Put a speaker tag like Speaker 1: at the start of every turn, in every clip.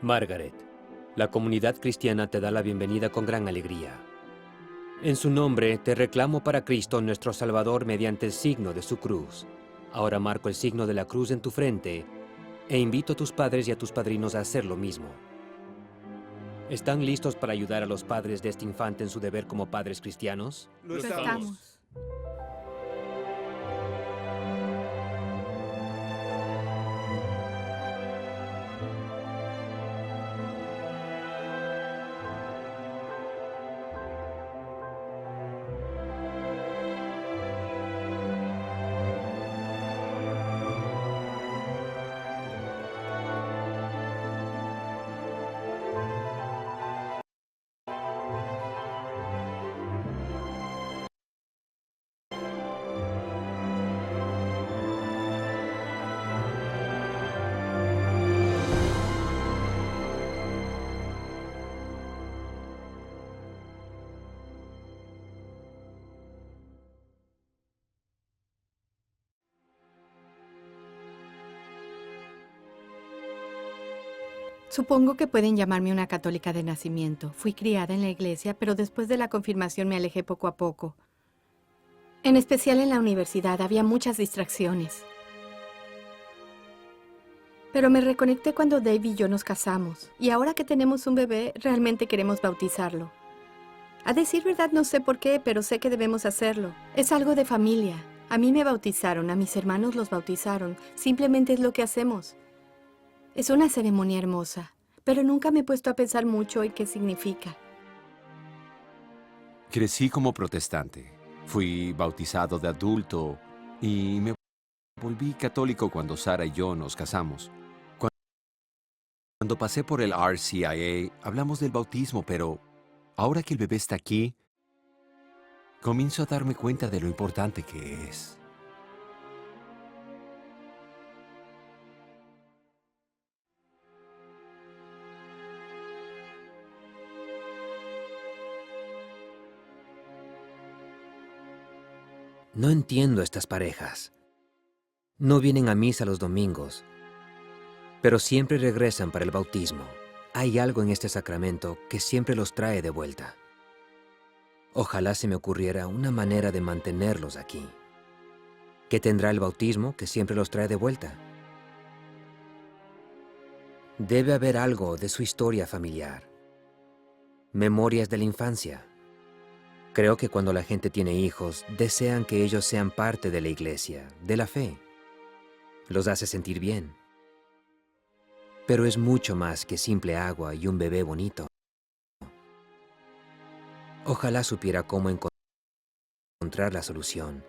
Speaker 1: Margaret, la comunidad cristiana te da la bienvenida con gran alegría. En su nombre, te reclamo para Cristo nuestro Salvador mediante el signo de su cruz. Ahora marco el signo de la cruz en tu frente e invito a tus padres y a tus padrinos a hacer lo mismo. ¿Están listos para ayudar a los padres de este infante en su deber como padres cristianos?
Speaker 2: Lo estamos.
Speaker 3: Supongo que pueden llamarme una católica de nacimiento. Fui criada en la iglesia, pero después de la confirmación me alejé poco a poco. En especial en la universidad había muchas distracciones. Pero me reconecté cuando Dave y yo nos casamos. Y ahora que tenemos un bebé, realmente queremos bautizarlo. A decir verdad, no sé por qué, pero sé que debemos hacerlo. Es algo de familia. A mí me bautizaron, a mis hermanos los bautizaron. Simplemente es lo que hacemos. Es una ceremonia hermosa, pero nunca me he puesto a pensar mucho en qué significa.
Speaker 4: Crecí como protestante. Fui bautizado de adulto y me volví católico cuando Sara y yo nos casamos. Cuando pasé por el RCIA, hablamos del bautismo, pero ahora que el bebé está aquí, comienzo a darme cuenta de lo importante que es.
Speaker 1: No entiendo estas parejas. No vienen a misa los domingos, pero siempre regresan para el bautismo. Hay algo en este sacramento que siempre los trae de vuelta. Ojalá se me ocurriera una manera de mantenerlos aquí. ¿Qué tendrá el bautismo que siempre los trae de vuelta? Debe haber algo de su historia familiar. Memorias de la infancia. Creo que cuando la gente tiene hijos, desean que ellos sean parte de la iglesia, de la fe. Los hace sentir bien. Pero es mucho más que simple agua y un bebé bonito. Ojalá supiera cómo encontrar la solución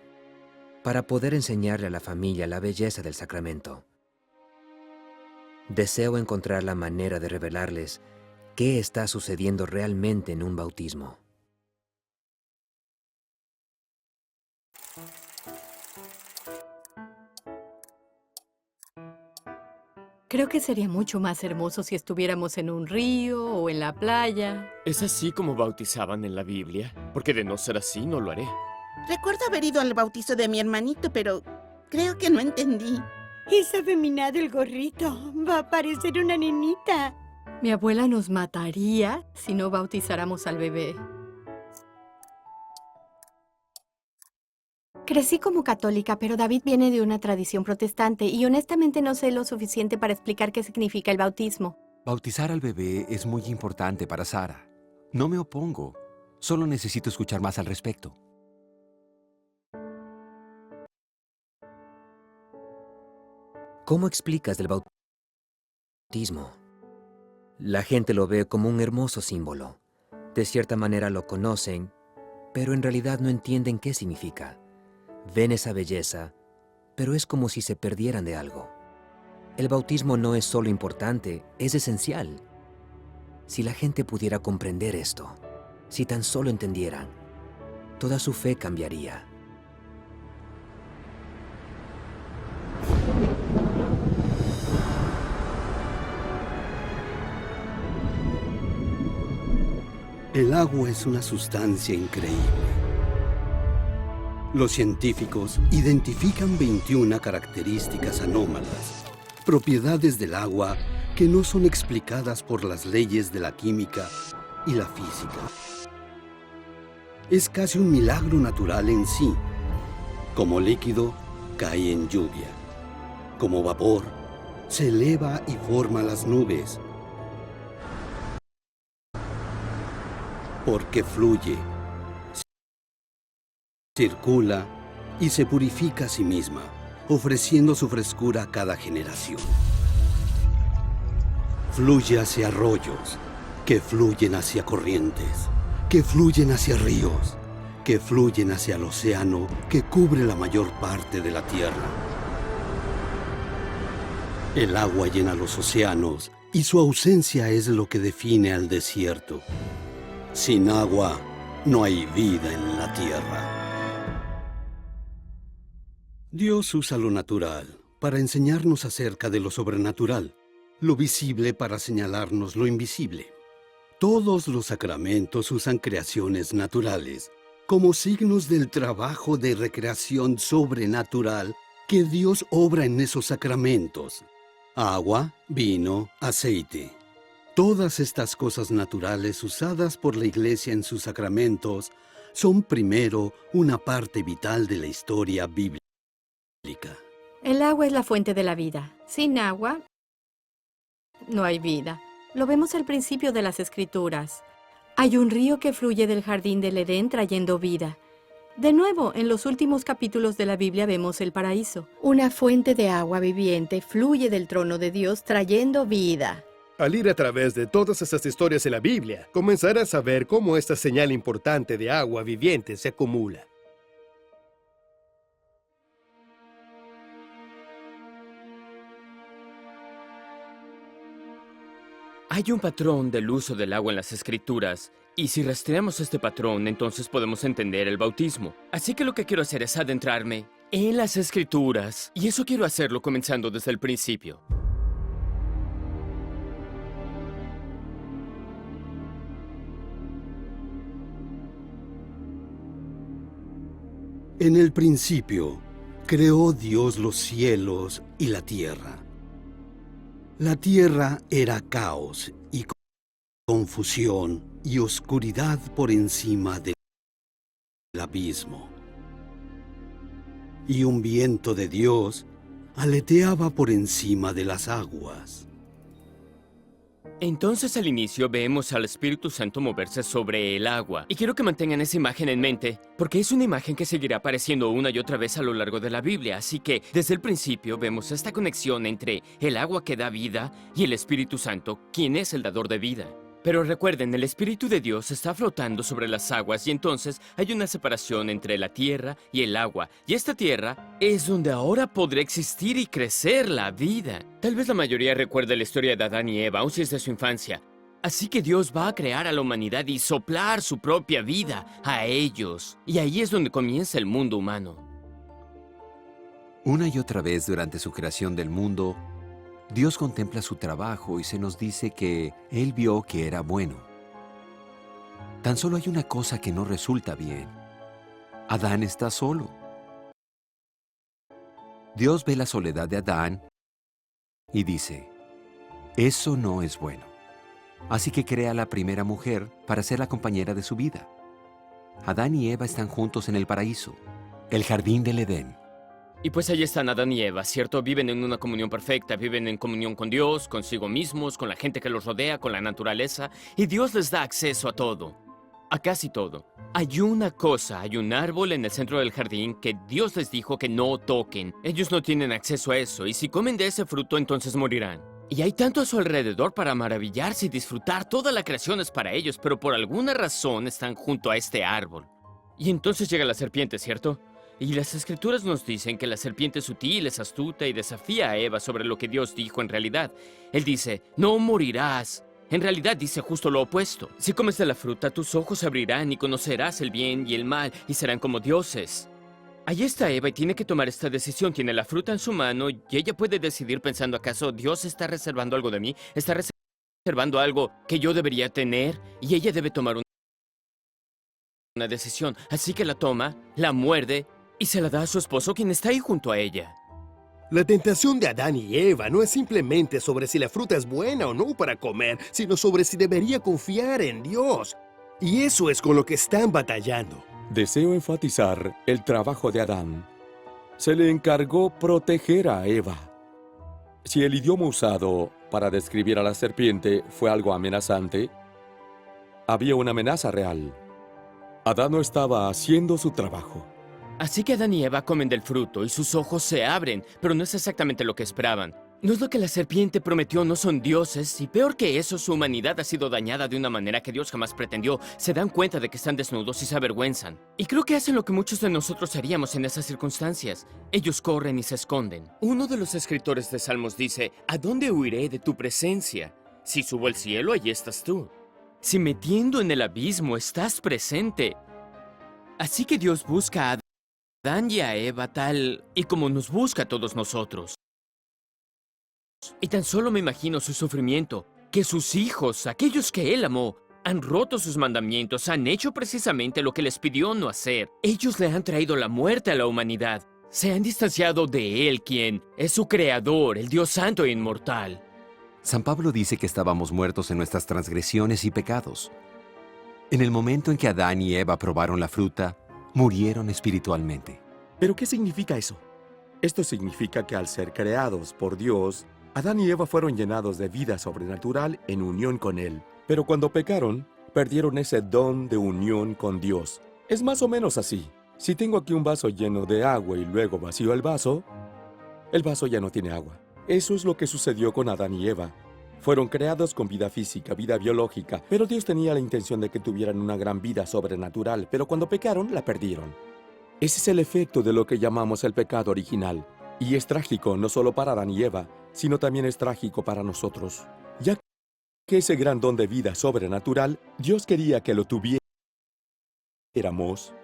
Speaker 1: para poder enseñarle a la familia la belleza del sacramento. Deseo encontrar la manera de revelarles qué está sucediendo realmente en un bautismo.
Speaker 3: Creo que sería mucho más hermoso si estuviéramos en un río o en la playa.
Speaker 2: ¿Es así como bautizaban en la Biblia? Porque de no ser así, no lo haré.
Speaker 5: Recuerdo haber ido al bautizo de mi hermanito, pero creo que no entendí.
Speaker 6: Es afeminado el gorrito. Va a parecer una nenita.
Speaker 3: Mi abuela nos mataría si no bautizáramos al bebé. Crecí como católica, pero David viene de una tradición protestante y honestamente no sé lo suficiente para explicar qué significa el bautismo.
Speaker 4: Bautizar al bebé es muy importante para Sara. No me opongo. Solo necesito escuchar más al respecto.
Speaker 1: ¿Cómo explicas del bautismo? La gente lo ve como un hermoso símbolo. De cierta manera lo conocen, pero en realidad no entienden qué significa. Ven esa belleza, pero es como si se perdieran de algo. El bautismo no es solo importante, es esencial. Si la gente pudiera comprender esto, si tan solo entendieran, toda su fe cambiaría.
Speaker 7: El agua es una sustancia increíble. Los científicos identifican 21 características anómalas, propiedades del agua que no son explicadas por las leyes de la química y la física. Es casi un milagro natural en sí. Como líquido, cae en lluvia. Como vapor, se eleva y forma las nubes. Porque fluye, circula y se purifica a sí misma, ofreciendo su frescura a cada generación. Fluye hacia arroyos, que fluyen hacia corrientes, que fluyen hacia ríos, que fluyen hacia el océano que cubre la mayor parte de la tierra. El agua llena los océanos y su ausencia es lo que define al desierto. Sin agua no hay vida en la tierra. Dios usa lo natural para enseñarnos acerca de lo sobrenatural, lo visible para señalarnos lo invisible. Todos los sacramentos usan creaciones naturales como signos del trabajo de recreación sobrenatural que Dios obra en esos sacramentos. Agua, vino, aceite. Todas estas cosas naturales usadas por la Iglesia en sus sacramentos son primero una parte vital de la historia bíblica.
Speaker 3: El agua es la fuente de la vida. Sin agua, no hay vida. Lo vemos al principio de las Escrituras. Hay un río que fluye del jardín del Edén trayendo vida. De nuevo, en los últimos capítulos de la Biblia vemos el paraíso. Una fuente de agua viviente fluye del trono de Dios trayendo vida.
Speaker 8: Al ir a través de todas esas historias en la Biblia, comenzarás a ver cómo esta señal importante de agua viviente se acumula.
Speaker 2: Hay un patrón del uso del agua en las Escrituras, y si rastreamos este patrón, entonces podemos entender el bautismo. Así que lo que quiero hacer es adentrarme en las Escrituras, y eso quiero hacerlo comenzando desde el principio.
Speaker 7: En el principio, creó Dios los cielos y la tierra. La tierra era caos y confusión y oscuridad por encima del abismo. Y un viento de Dios aleteaba por encima de las aguas.
Speaker 2: Entonces al inicio vemos al Espíritu Santo moverse sobre el agua. Y quiero que mantengan esa imagen en mente, porque es una imagen que seguirá apareciendo una y otra vez a lo largo de la Biblia. Así que desde el principio vemos esta conexión entre el agua que da vida y el Espíritu Santo, quien es el dador de vida. Pero recuerden, el Espíritu de Dios está flotando sobre las aguas y entonces hay una separación entre la tierra y el agua. Y esta tierra es donde ahora podrá existir y crecer la vida. Tal vez la mayoría recuerde la historia de Adán y Eva, aun si es de su infancia. Así que Dios va a crear a la humanidad y soplar su propia vida a ellos. Y ahí es donde comienza el mundo humano.
Speaker 4: Una y otra vez durante su creación del mundo, Dios contempla su trabajo y se nos dice que Él vio que era bueno. Tan solo hay una cosa que no resulta bien. Adán está solo. Dios ve la soledad de Adán y dice, eso no es bueno. Así que crea a la primera mujer para ser la compañera de su vida. Adán y Eva están juntos en el paraíso, el jardín del Edén.
Speaker 2: Y pues ahí están Adán y Eva, ¿cierto? Viven en una comunión perfecta, viven en comunión con Dios, consigo mismos, con la gente que los rodea, con la naturaleza, y Dios les da acceso a todo, a casi todo. Hay una cosa, hay un árbol en el centro del jardín que Dios les dijo que no toquen. Ellos no tienen acceso a eso, y si comen de ese fruto, entonces morirán. Y hay tanto a su alrededor para maravillarse y disfrutar, toda la creación es para ellos, pero por alguna razón están junto a este árbol. Y entonces llega la serpiente, ¿cierto? Y las Escrituras nos dicen que la serpiente es sutil, es astuta y desafía a Eva sobre lo que Dios dijo en realidad. Él dice, no morirás. En realidad dice justo lo opuesto. Si comes de la fruta, tus ojos se abrirán y conocerás el bien y el mal y serán como dioses. Ahí está Eva y tiene que tomar esta decisión. Tiene la fruta en su mano y ella puede decidir pensando, ¿acaso Dios está reservando algo de mí? ¿Está reservando algo que yo debería tener? Y ella debe tomar una decisión. Así que la toma, la muerde y se la da a su esposo, quien está ahí junto a ella.
Speaker 8: La tentación de Adán y Eva no es simplemente sobre si la fruta es buena o no para comer, sino sobre si debería confiar en Dios. Y eso es con lo que están batallando.
Speaker 9: Deseo enfatizar el trabajo de Adán. Se le encargó proteger a Eva. Si el idioma usado para describir a la serpiente fue algo amenazante, había una amenaza real. Adán no estaba haciendo su trabajo.
Speaker 2: Así que Adán y Eva comen del fruto y sus ojos se abren, pero no es exactamente lo que esperaban. No es lo que la serpiente prometió, no son dioses, y peor que eso, su humanidad ha sido dañada de una manera que Dios jamás pretendió. Se dan cuenta de que están desnudos y se avergüenzan. Y creo que hacen lo que muchos de nosotros haríamos en esas circunstancias. Ellos corren y se esconden. Uno de los escritores de Salmos dice, ¿a dónde huiré de tu presencia? Si subo al cielo, allí estás tú. Si metiendo en el abismo estás presente. Así que Dios busca a Adán y a Eva tal y como nos busca a todos nosotros. Y tan solo me imagino su sufrimiento, que sus hijos, aquellos que él amó, han roto sus mandamientos, han hecho precisamente lo que les pidió no hacer. Ellos le han traído la muerte a la humanidad. Se han distanciado de él, quien es su creador, el Dios santo e inmortal.
Speaker 4: San Pablo dice que estábamos muertos en nuestras transgresiones y pecados. En el momento en que Adán y Eva probaron la fruta, murieron espiritualmente.
Speaker 9: ¿Pero qué significa eso? Esto significa que al ser creados por Dios, Adán y Eva fueron llenados de vida sobrenatural en unión con Él. Pero cuando pecaron, perdieron ese don de unión con Dios. Es más o menos así. Si tengo aquí un vaso lleno de agua y luego vacío el vaso ya no tiene agua. Eso es lo que sucedió con Adán y Eva. Fueron creados con vida física, vida biológica, pero Dios tenía la intención de que tuvieran una gran vida sobrenatural, pero cuando pecaron, la perdieron. Ese es el efecto de lo que llamamos el pecado original. Y es trágico no solo para Adán y Eva, sino también es trágico para nosotros. Ya que ese gran don de vida sobrenatural, Dios quería que lo tuviéramos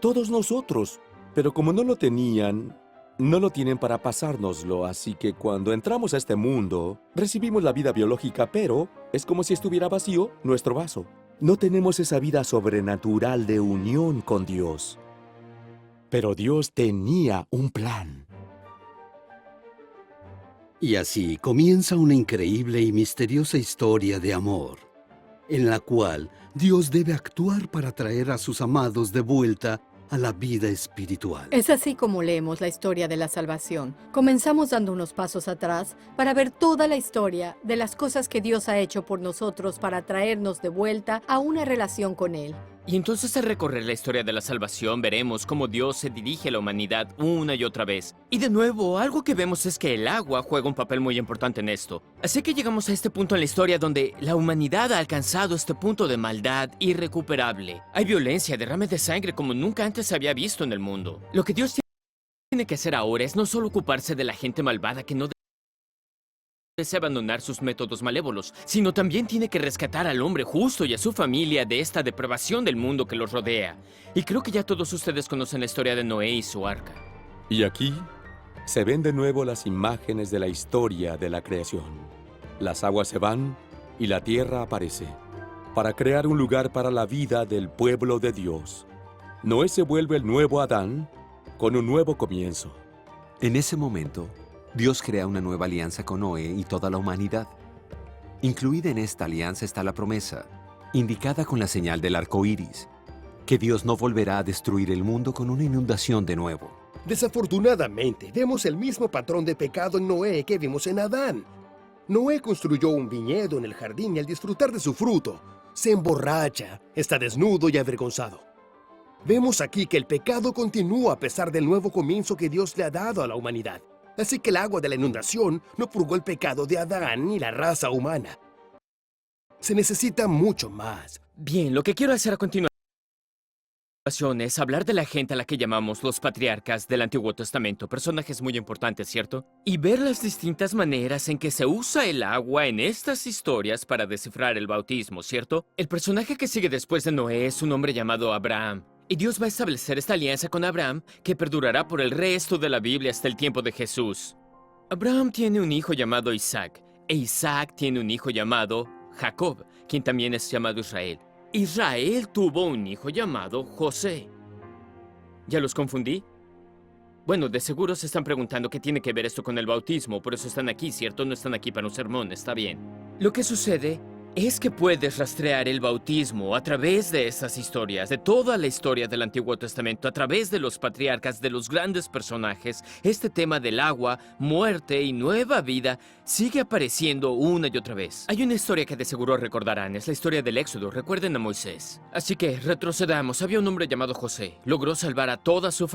Speaker 9: todos nosotros. Pero como no lo tenían, no lo tienen para pasárnoslo, así que cuando entramos a este mundo, recibimos la vida biológica, pero es como si estuviera vacío nuestro vaso. No tenemos esa vida sobrenatural de unión con Dios. Pero Dios tenía un plan.
Speaker 7: Y así comienza una increíble y misteriosa historia de amor, en la cual Dios debe actuar para traer a sus amados de vuelta a la vida espiritual.
Speaker 3: Es así como leemos la historia de la salvación. Comenzamos dando unos pasos atrás para ver toda la historia de las cosas que Dios ha hecho por nosotros para traernos de vuelta a una relación con Él.
Speaker 2: Y entonces al recorrer la historia de la salvación veremos cómo Dios se dirige a la humanidad una y otra vez. Y de nuevo, algo que vemos es que el agua juega un papel muy importante en esto. Así que llegamos a este punto en la historia donde la humanidad ha alcanzado este punto de maldad irrecuperable. Hay violencia, derrame de sangre como nunca antes se había visto en el mundo. Lo que Dios tiene que hacer ahora es no solo ocuparse de la gente malvada que no desea abandonar sus métodos malévolos, sino también tiene que rescatar al hombre justo y a su familia de esta depravación del mundo que los rodea. Y creo que ya todos ustedes conocen la historia de Noé y su arca.
Speaker 9: Y aquí se ven de nuevo las imágenes de la historia de la creación. Las aguas se van y la tierra aparece, para crear un lugar para la vida del pueblo de Dios. Noé se vuelve el nuevo Adán con un nuevo comienzo.
Speaker 4: En ese momento, Dios crea una nueva alianza con Noé y toda la humanidad. Incluida en esta alianza está la promesa, indicada con la señal del arco iris, que Dios no volverá a destruir el mundo con una inundación de nuevo.
Speaker 8: Desafortunadamente, vemos el mismo patrón de pecado en Noé que vimos en Adán. Noé construyó un viñedo en el jardín y al disfrutar de su fruto, se emborracha, está desnudo y avergonzado. Vemos aquí que el pecado continúa a pesar del nuevo comienzo que Dios le ha dado a la humanidad. Así que el agua de la inundación no purgó el pecado de Adán ni la raza humana. Se necesita mucho más.
Speaker 2: Bien, lo que quiero hacer a continuación es hablar de la gente a la que llamamos los patriarcas del Antiguo Testamento, personajes muy importantes, ¿cierto? Y ver las distintas maneras en que se usa el agua en estas historias para descifrar el bautismo, ¿cierto? El personaje que sigue después de Noé es un hombre llamado Abraham. Y Dios va a establecer esta alianza con Abraham que perdurará por el resto de la Biblia hasta el tiempo de Jesús. Abraham tiene un hijo llamado Isaac, e Isaac tiene un hijo llamado Jacob, quien también es llamado Israel. Israel tuvo un hijo llamado José. ¿Ya los confundí? Bueno, de seguro se están preguntando qué tiene que ver esto con el bautismo, por eso están aquí, ¿cierto? No están aquí para un sermón, está bien. Lo que sucede es que puedes rastrear el bautismo a través de estas historias, de toda la historia del Antiguo Testamento, a través de los patriarcas, de los grandes personajes. Este tema del agua, muerte y nueva vida sigue apareciendo una y otra vez. Hay una historia que de seguro recordarán, es la historia del Éxodo, recuerden a Moisés. Así que retrocedamos, había un hombre llamado José, logró salvar a toda su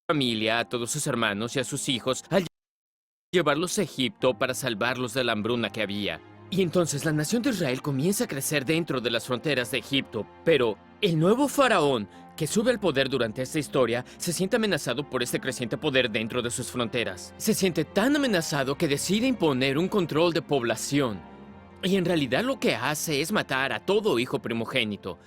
Speaker 2: familia, a todos sus hermanos y a sus hijos al llevarlos a Egipto para salvarlos de la hambruna que había. Y entonces la nación de Israel comienza a crecer dentro de las fronteras de Egipto, pero el nuevo faraón que sube al poder durante esta historia se siente amenazado por este creciente poder dentro de sus fronteras. Se siente tan amenazado que decide imponer un control de población. Y en realidad lo que hace es matar a todo hijo primogénito.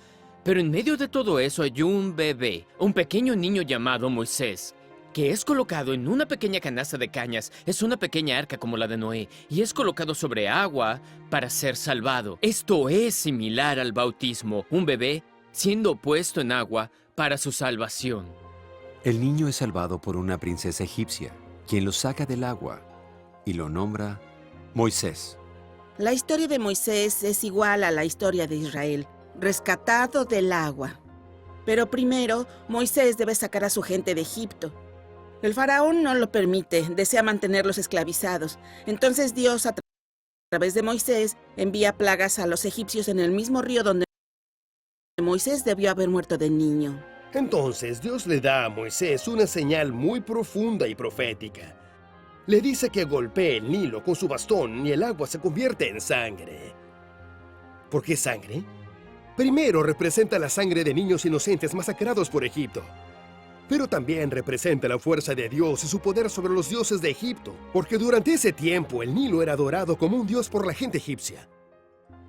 Speaker 2: Pero en medio de todo eso hay un bebé, un pequeño niño llamado Moisés, que es colocado en una pequeña canasta de cañas. Es una pequeña arca como la de Noé, y es colocado sobre agua para ser salvado. Esto es similar al bautismo, un bebé siendo puesto en agua para su salvación.
Speaker 4: El niño es salvado por una princesa egipcia, quien lo saca del agua y lo nombra Moisés.
Speaker 5: La historia de Moisés es igual a la historia de Israel, rescatado del agua. Pero primero, Moisés debe sacar a su gente de Egipto. El faraón no lo permite, desea mantenerlos esclavizados. Entonces Dios, a través de Moisés, envía plagas a los egipcios en el mismo río donde Moisés debió haber muerto de niño.
Speaker 8: Entonces Dios le da a Moisés una señal muy profunda y profética. Le dice que golpee el Nilo con su bastón y el agua se convierte en sangre. ¿Por qué sangre? Primero representa la sangre de niños inocentes masacrados por Egipto. Pero también representa la fuerza de Dios y su poder sobre los dioses de Egipto, porque durante ese tiempo el Nilo era adorado como un dios por la gente egipcia.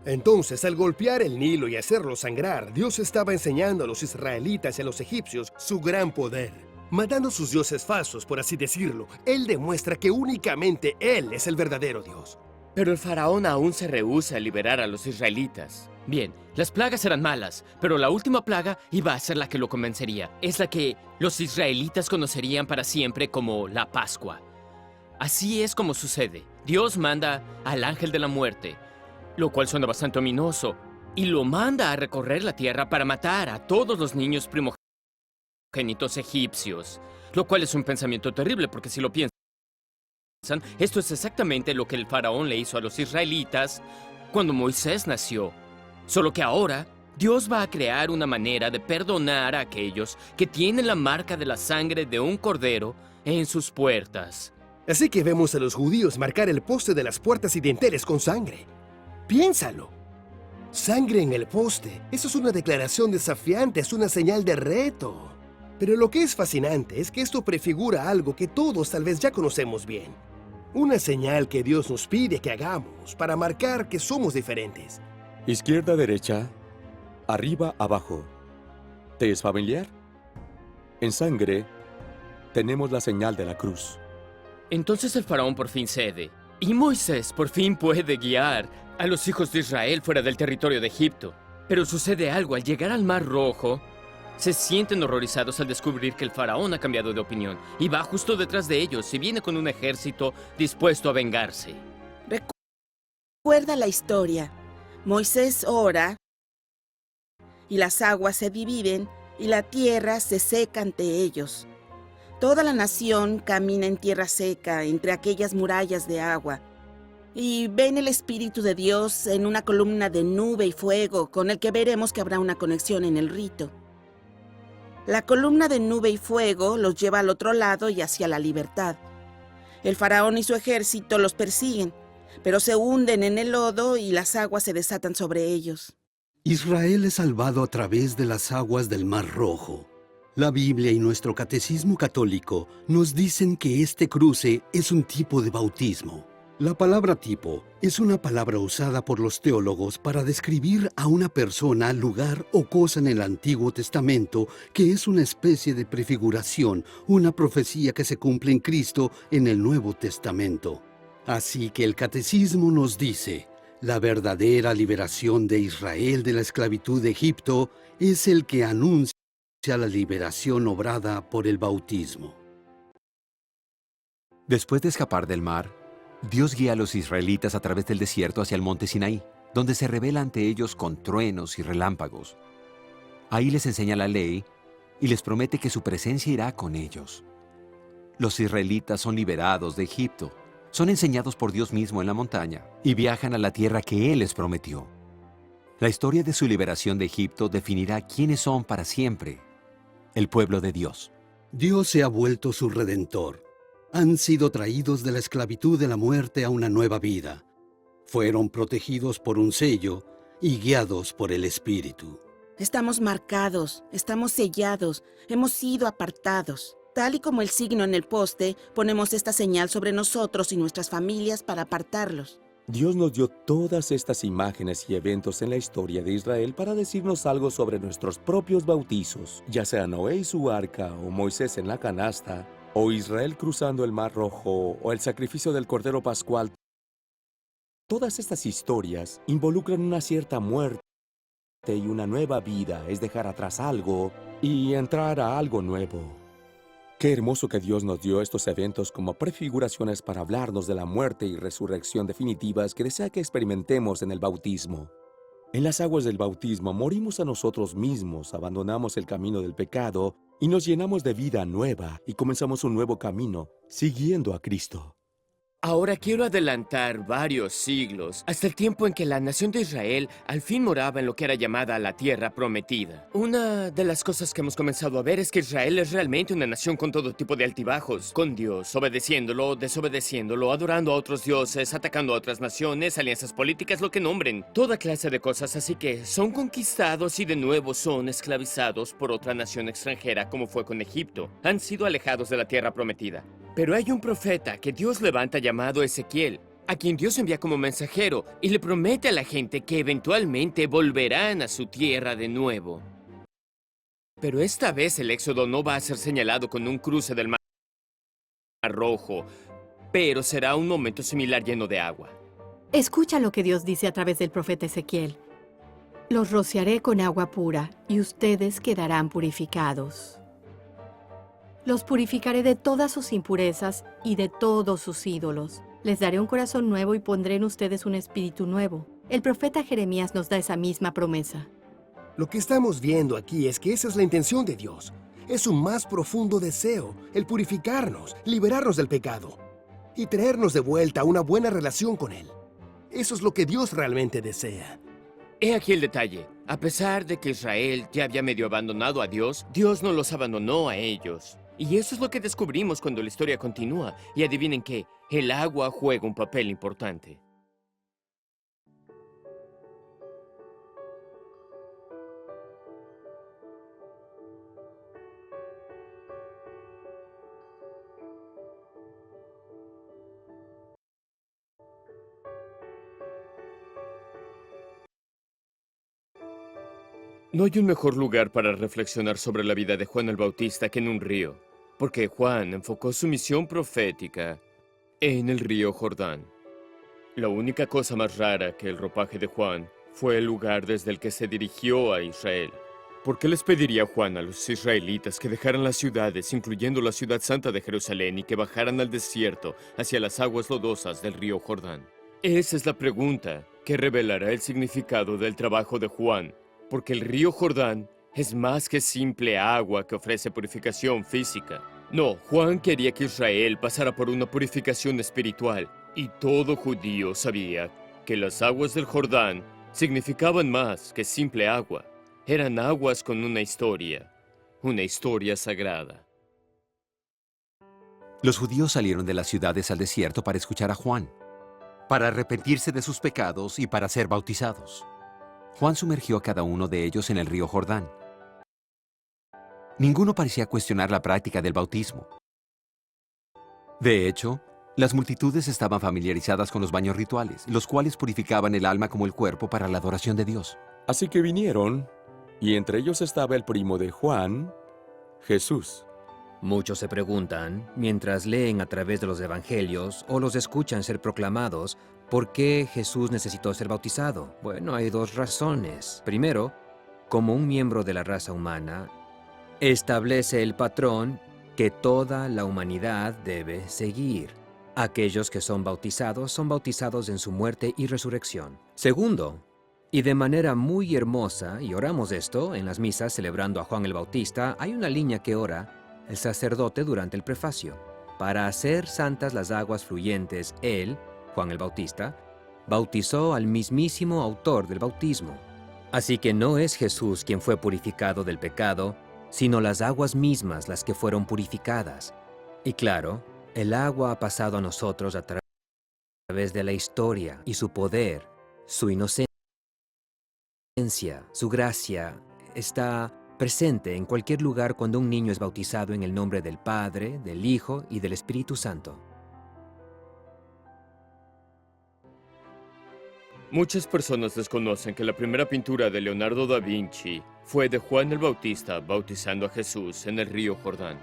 Speaker 8: Entonces, al golpear el Nilo y hacerlo sangrar, Dios estaba enseñando a los israelitas y a los egipcios su gran poder. Matando sus dioses falsos, por así decirlo, Él demuestra que únicamente Él es el verdadero Dios.
Speaker 2: Pero el faraón aún se rehúsa a liberar a los israelitas. Bien, las plagas eran malas, pero la última plaga iba a ser la que lo convencería. Es la que los israelitas conocerían para siempre como la Pascua. Así es como sucede. Dios manda al ángel de la muerte, lo cual suena bastante ominoso, y lo manda a recorrer la tierra para matar a todos los niños primogénitos egipcios, lo cual es un pensamiento terrible porque si lo piensan, esto es exactamente lo que el faraón le hizo a los israelitas cuando Moisés nació. Solo que ahora, Dios va a crear una manera de perdonar a aquellos que tienen la marca de la sangre de un cordero en sus puertas.
Speaker 8: Así que vemos a los judíos marcar el poste de las puertas y dinteles con sangre. Piénsalo. Sangre en el poste. Eso es una declaración desafiante, es una señal de reto. Pero lo que es fascinante es que esto prefigura algo que todos tal vez ya conocemos bien. Una señal que Dios nos pide que hagamos para marcar que somos diferentes.
Speaker 9: Izquierda, derecha, arriba, abajo. ¿Te es familiar? En sangre tenemos la señal de la cruz.
Speaker 2: Entonces el faraón por fin cede, y Moisés por fin puede guiar a los hijos de Israel fuera del territorio de Egipto. Pero sucede algo, al llegar al Mar Rojo, se sienten horrorizados al descubrir que el faraón ha cambiado de opinión, y va justo detrás de ellos y viene con un ejército dispuesto a vengarse.
Speaker 5: Recuerda la historia. Moisés ora, y las aguas se dividen, y la tierra se seca ante ellos. Toda la nación camina en tierra seca, entre aquellas murallas de agua, y ven el Espíritu de Dios en una columna de nube y fuego, con el que veremos que habrá una conexión en el rito. La columna de nube y fuego los lleva al otro lado y hacia la libertad. El faraón y su ejército los persiguen, pero se hunden en el lodo y las aguas se desatan sobre ellos.
Speaker 7: Israel es salvado a través de las aguas del Mar Rojo. La Biblia y nuestro catecismo católico nos dicen que este cruce es un tipo de bautismo. La palabra tipo es una palabra usada por los teólogos para describir a una persona, lugar o cosa en el Antiguo Testamento que es una especie de prefiguración, una profecía que se cumple en Cristo en el Nuevo Testamento. Así que el catecismo nos dice, la verdadera liberación de Israel de la esclavitud de Egipto es el que anuncia la liberación obrada por el bautismo.
Speaker 4: Después de escapar del mar, Dios guía a los israelitas a través del desierto hacia el monte Sinaí, donde se revela ante ellos con truenos y relámpagos. Ahí les enseña la ley y les promete que su presencia irá con ellos. Los israelitas son liberados de Egipto, son enseñados por Dios mismo en la montaña y viajan a la tierra que Él les prometió. La historia de su liberación de Egipto definirá quiénes son para siempre el pueblo de Dios.
Speaker 7: Dios se ha vuelto su redentor. Han sido traídos de la esclavitud de la muerte a una nueva vida. Fueron protegidos por un sello y guiados por el Espíritu.
Speaker 5: Estamos marcados, estamos sellados, hemos sido apartados. Tal y como el signo en el poste, ponemos esta señal sobre nosotros y nuestras familias para apartarlos.
Speaker 9: Dios nos dio todas estas imágenes y eventos en la historia de Israel para decirnos algo sobre nuestros propios bautizos, ya sea Noé y su arca, o Moisés en la canasta, o Israel cruzando el Mar Rojo, o el sacrificio del Cordero Pascual. Todas estas historias involucran una cierta muerte y una nueva vida, es dejar atrás algo y entrar a algo nuevo. Qué hermoso que Dios nos dio estos eventos como prefiguraciones para hablarnos de la muerte y resurrección definitivas que desea que experimentemos en el bautismo. En las aguas del bautismo morimos a nosotros mismos, abandonamos el camino del pecado y nos llenamos de vida nueva y comenzamos un nuevo camino, siguiendo a Cristo.
Speaker 2: Ahora quiero adelantar varios siglos, hasta el tiempo en que la nación de Israel al fin moraba en lo que era llamada la Tierra Prometida. Una de las cosas que hemos comenzado a ver es que Israel es realmente una nación con todo tipo de altibajos, con Dios, obedeciéndolo, desobedeciéndolo, adorando a otros dioses, atacando a otras naciones, alianzas políticas, lo que nombren, toda clase de cosas, así que son conquistados y de nuevo son esclavizados por otra nación extranjera como fue con Egipto. Han sido alejados de la Tierra Prometida. Pero hay un profeta que Dios levanta llamado Ezequiel, a quien Dios envía como mensajero y le promete a la gente que eventualmente volverán a su tierra de nuevo. Pero esta vez el éxodo no va a ser señalado con un cruce del Mar Rojo, pero será un momento similar lleno de agua.
Speaker 3: Escucha lo que Dios dice a través del profeta Ezequiel. Los rociaré con agua pura y ustedes quedarán purificados. Los purificaré de todas sus impurezas y de todos sus ídolos. Les daré un corazón nuevo y pondré en ustedes un espíritu nuevo. El profeta Jeremías nos da esa misma promesa.
Speaker 8: Lo que estamos viendo aquí es que esa es la intención de Dios. Es su más profundo deseo, el purificarnos, liberarnos del pecado y traernos de vuelta a una buena relación con Él. Eso es lo que Dios realmente desea.
Speaker 2: He aquí el detalle. A pesar de que Israel ya había medio abandonado a Dios, Dios no los abandonó a ellos. Y eso es lo que descubrimos cuando la historia continúa. Y adivinen qué, el agua juega un papel importante. No hay un mejor lugar para reflexionar sobre la vida de Juan el Bautista que en un río, porque Juan enfocó su misión profética en el río Jordán. La única cosa más rara que el ropaje de Juan fue el lugar desde el que se dirigió a Israel. ¿Por qué les pediría Juan a los israelitas que dejaran las ciudades, incluyendo la ciudad santa de Jerusalén, y que bajaran al desierto hacia las aguas lodosas del río Jordán? Esa es la pregunta que revelará el significado del trabajo de Juan. Porque el río Jordán es más que simple agua que ofrece purificación física. No, Juan quería que Israel pasara por una purificación espiritual, y todo judío sabía que las aguas del Jordán significaban más que simple agua. Eran aguas con una historia sagrada.
Speaker 4: Los judíos salieron de las ciudades al desierto para escuchar a Juan, para arrepentirse de sus pecados y para ser bautizados. Juan sumergió a cada uno de ellos en el río Jordán. Ninguno parecía cuestionar la práctica del bautismo. De hecho, las multitudes estaban familiarizadas con los baños rituales, los cuales purificaban el alma como el cuerpo para la adoración de Dios.
Speaker 9: Así que vinieron, y entre ellos estaba el primo de Juan, Jesús.
Speaker 1: Muchos se preguntan, mientras leen a través de los evangelios o los escuchan ser proclamados, ¿por qué Jesús necesitó ser bautizado? Bueno, hay dos razones. Primero, como un miembro de la raza humana, establece el patrón que toda la humanidad debe seguir. Aquellos que son bautizados en su muerte y resurrección. Segundo, y de manera muy hermosa, y oramos esto en las misas celebrando a Juan el Bautista, hay una línea que ora el sacerdote durante el prefacio. Para hacer santas las aguas fluyentes, él, Juan el Bautista, bautizó al mismísimo autor del bautismo. Así que no es Jesús quien fue purificado del pecado, sino las aguas mismas las que fueron purificadas. Y claro, el agua ha pasado a nosotros a través de la historia y su poder, su inocencia, su gracia está presente en cualquier lugar cuando un niño es bautizado en el nombre del Padre, del Hijo y del Espíritu Santo.
Speaker 2: Muchas personas desconocen que la primera pintura de Leonardo da Vinci fue de Juan el Bautista bautizando a Jesús en el río Jordán.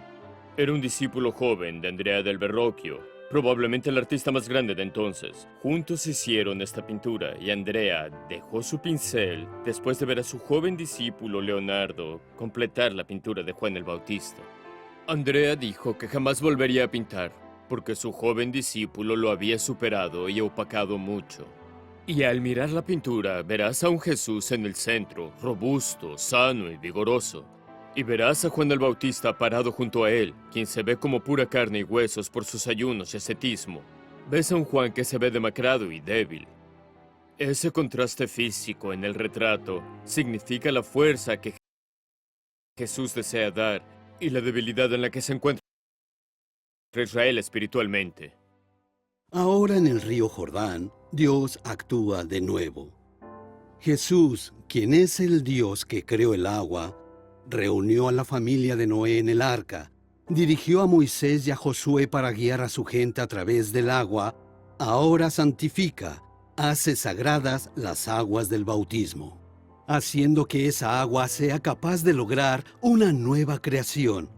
Speaker 2: Era un discípulo joven de Andrea del Verrocchio, probablemente el artista más grande de entonces. Juntos hicieron esta pintura y Andrea dejó su pincel después de ver a su joven discípulo Leonardo completar la pintura de Juan el Bautista. Andrea dijo que jamás volvería a pintar porque su joven discípulo lo había superado y opacado mucho. Y al mirar la pintura, verás a un Jesús en el centro, robusto, sano y vigoroso. Y verás a Juan el Bautista parado junto a él, quien se ve como pura carne y huesos por sus ayunos y ascetismo. Ves a un Juan que se ve demacrado y débil. Ese contraste físico en el retrato significa la fuerza que Jesús desea dar y la debilidad en la que se encuentra Israel espiritualmente.
Speaker 7: Ahora en el río Jordán, Dios actúa de nuevo. Jesús, quien es el Dios que creó el agua, reunió a la familia de Noé en el arca, dirigió a Moisés y a Josué para guiar a su gente a través del agua, ahora santifica, hace sagradas las aguas del bautismo, haciendo que esa agua sea capaz de lograr una nueva creación,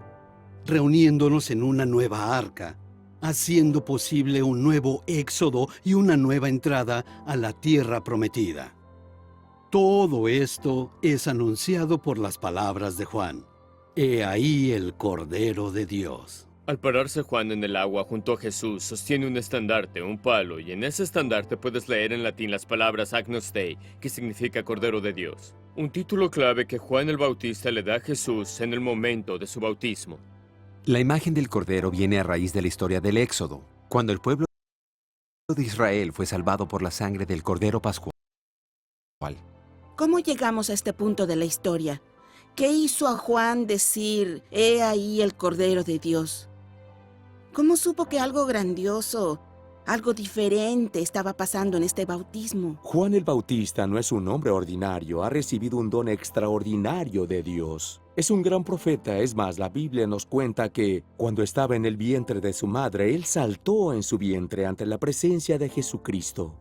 Speaker 7: reuniéndonos en una nueva arca, haciendo posible un nuevo éxodo y una nueva entrada a la tierra prometida. Todo esto es anunciado por las palabras de Juan. He ahí el Cordero de Dios.
Speaker 2: Al pararse Juan en el agua junto a Jesús, sostiene un estandarte, un palo, y en ese estandarte puedes leer en latín las palabras Agnus Dei, que significa Cordero de Dios. Un título clave que Juan el Bautista le da a Jesús en el momento de su bautismo.
Speaker 4: La imagen del Cordero viene a raíz de la historia del Éxodo, cuando el pueblo de Israel fue salvado por la sangre del Cordero Pascual.
Speaker 5: ¿Cómo llegamos a este punto de la historia? ¿Qué hizo a Juan decir, he ahí el Cordero de Dios? ¿Cómo supo que algo grandioso, algo diferente estaba pasando en este bautismo?
Speaker 9: Juan el Bautista no es un hombre ordinario, ha recibido un don extraordinario de Dios. Es un gran profeta, es más, la Biblia nos cuenta que cuando estaba en el vientre de su madre, él saltó en su vientre ante la presencia de Jesucristo.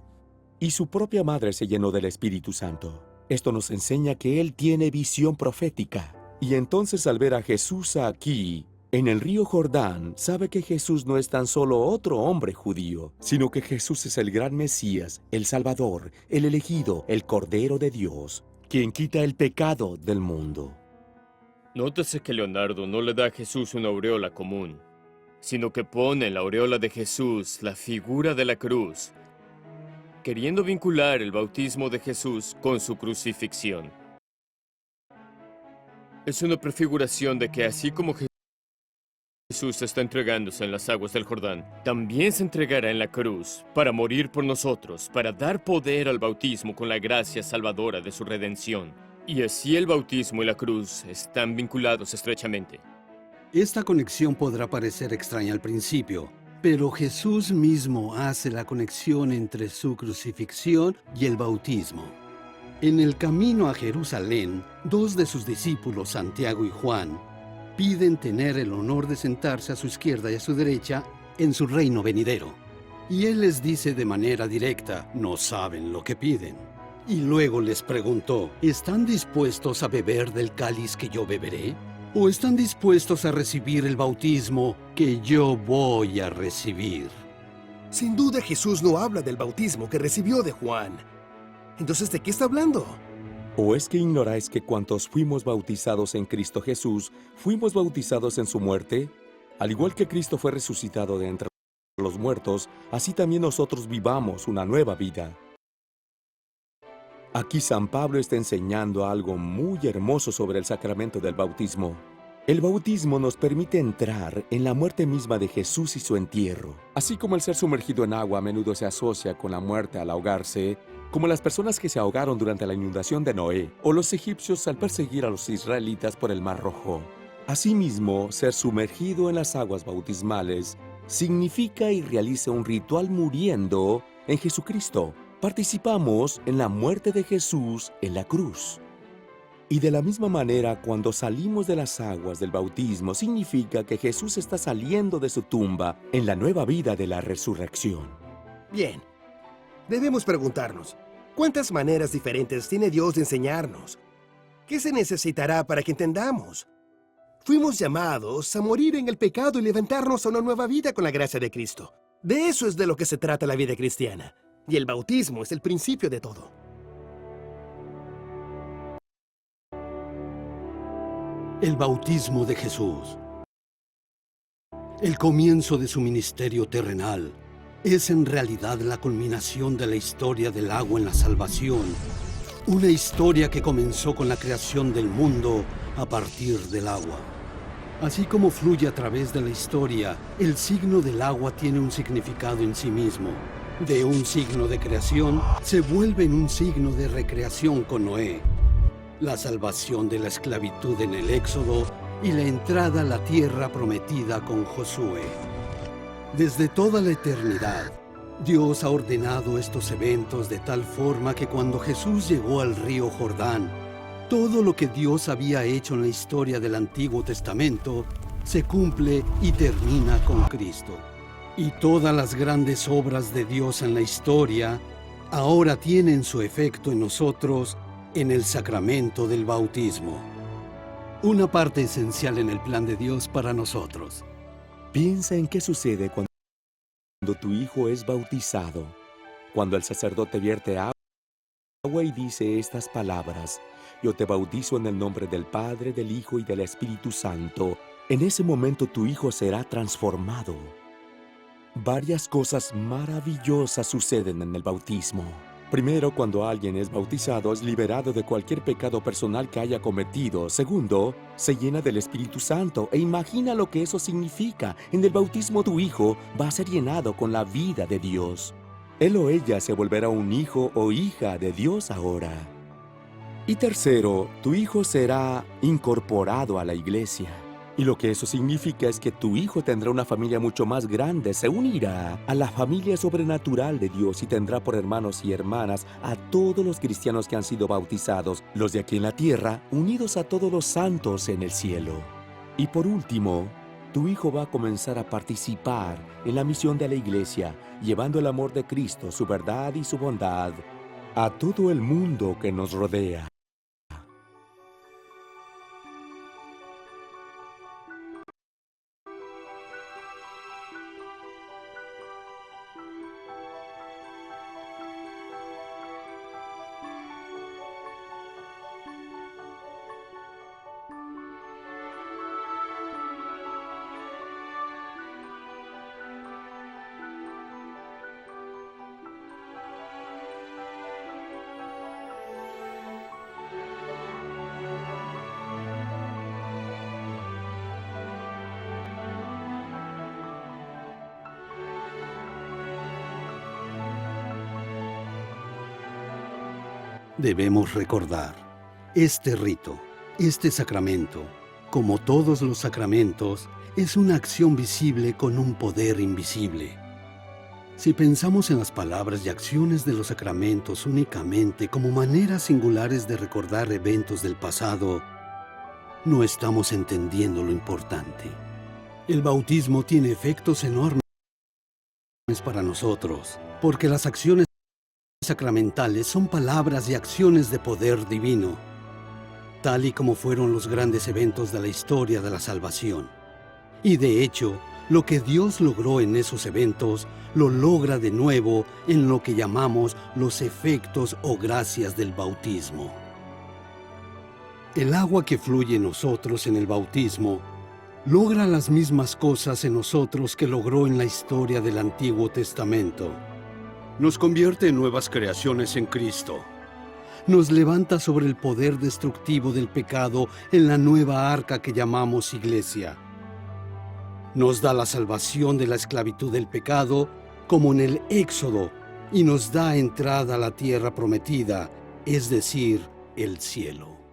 Speaker 9: Y su propia madre se llenó del Espíritu Santo. Esto nos enseña que él tiene visión profética. Y entonces al ver a Jesús aquí, en el río Jordán, sabe que Jesús no es tan solo otro hombre judío, sino que Jesús es el gran Mesías, el Salvador, el elegido, el Cordero de Dios, quien quita el pecado del mundo.
Speaker 2: Nótese que Leonardo no le da a Jesús una aureola común, sino que pone en la aureola de Jesús la figura de la cruz, queriendo vincular el bautismo de Jesús con su crucifixión. Es una prefiguración de que así como Jesús está entregándose en las aguas del Jordán, también se entregará en la cruz para morir por nosotros, para dar poder al bautismo con la gracia salvadora de su redención. Y así el bautismo y la cruz están vinculados estrechamente.
Speaker 7: Esta conexión podrá parecer extraña al principio, pero Jesús mismo hace la conexión entre su crucifixión y el bautismo. En el camino a Jerusalén, dos de sus discípulos, Santiago y Juan, piden tener el honor de sentarse a su izquierda y a su derecha en su reino venidero. Y él les dice de manera directa, no saben lo que piden. Y luego les preguntó, ¿están dispuestos a beber del cáliz que yo beberé? ¿O están dispuestos a recibir el bautismo que yo voy a recibir?
Speaker 8: Sin duda Jesús no habla del bautismo que recibió de Juan. Entonces, ¿de qué está hablando?
Speaker 9: ¿O es que ignoráis que cuantos fuimos bautizados en Cristo Jesús, fuimos bautizados en su muerte? Al igual que Cristo fue resucitado de entre los muertos, así también nosotros vivamos una nueva vida. Aquí San Pablo está enseñando algo muy hermoso sobre el sacramento del bautismo. El bautismo nos permite entrar en la muerte misma de Jesús y su entierro. Así como el ser sumergido en agua a menudo se asocia con la muerte al ahogarse, como las personas que se ahogaron durante la inundación de Noé, o los egipcios al perseguir a los israelitas por el Mar Rojo. Asimismo, ser sumergido en las aguas bautismales significa y realiza un ritual muriendo en Jesucristo. Participamos en la muerte de Jesús en la cruz. Y de la misma manera, cuando salimos de las aguas del bautismo, significa que Jesús está saliendo de su tumba en la nueva vida de la resurrección.
Speaker 8: Bien. Debemos preguntarnos, ¿cuántas maneras diferentes tiene Dios de enseñarnos? ¿Qué se necesitará para que entendamos? Fuimos llamados a morir en el pecado y levantarnos a una nueva vida con la gracia de Cristo. De eso es de lo que se trata la vida cristiana. Y el bautismo es el principio de todo.
Speaker 7: El bautismo de Jesús, el comienzo de su ministerio terrenal, es en realidad la culminación de la historia del agua en la salvación, una historia que comenzó con la creación del mundo a partir del agua. Así como fluye a través de la historia, el signo del agua tiene un significado en sí mismo. De un signo de creación se vuelve en un signo de recreación con Noé, la salvación de la esclavitud en el Éxodo y la entrada a la tierra prometida con Josué. Desde toda la eternidad, Dios ha ordenado estos eventos de tal forma que cuando Jesús llegó al río Jordán, todo lo que Dios había hecho en la historia del Antiguo Testamento se cumple y termina con Cristo. Y todas las grandes obras de Dios en la historia ahora tienen su efecto en nosotros en el sacramento del bautismo. Una parte esencial en el plan de Dios para nosotros.
Speaker 9: Piensa en qué sucede cuando tu hijo es bautizado, cuando el sacerdote vierte agua y dice estas palabras: yo te bautizo en el nombre del Padre, del Hijo y del Espíritu Santo. En ese momento tu hijo será transformado. Varias cosas maravillosas suceden en el bautismo. Primero, cuando alguien es bautizado, es liberado de cualquier pecado personal que haya cometido. Segundo, se llena del Espíritu Santo. E imagina lo que eso significa. En el bautismo tu hijo va a ser llenado con la vida de Dios. Él o ella se volverá un hijo o hija de Dios ahora. Y tercero, tu hijo será incorporado a la iglesia. Y lo que eso significa es que tu hijo tendrá una familia mucho más grande, se unirá a la familia sobrenatural de Dios y tendrá por hermanos y hermanas a todos los cristianos que han sido bautizados, los de aquí en la tierra, unidos a todos los santos en el cielo. Y por último, tu hijo va a comenzar a participar en la misión de la iglesia, llevando el amor de Cristo, su verdad y su bondad a todo el mundo que nos rodea.
Speaker 7: Debemos recordar, este rito, este sacramento, como todos los sacramentos, es una acción visible con un poder invisible. Si pensamos en las palabras y acciones de los sacramentos únicamente como maneras singulares de recordar eventos del pasado, no estamos entendiendo lo importante. El bautismo tiene efectos enormes para nosotros, porque las acciones sacramentales son palabras y acciones de poder divino, tal y como fueron los grandes eventos de la historia de la salvación. Y de hecho, lo que Dios logró en esos eventos, lo logra de nuevo en lo que llamamos los efectos o gracias del bautismo. El agua que fluye en nosotros en el bautismo logra las mismas cosas en nosotros que logró en la historia del Antiguo Testamento. Nos convierte en nuevas creaciones en Cristo. Nos levanta sobre el poder destructivo del pecado en la nueva arca que llamamos Iglesia. Nos da la salvación de la esclavitud del pecado, como en el Éxodo, y nos da entrada a la tierra prometida, es decir, el cielo.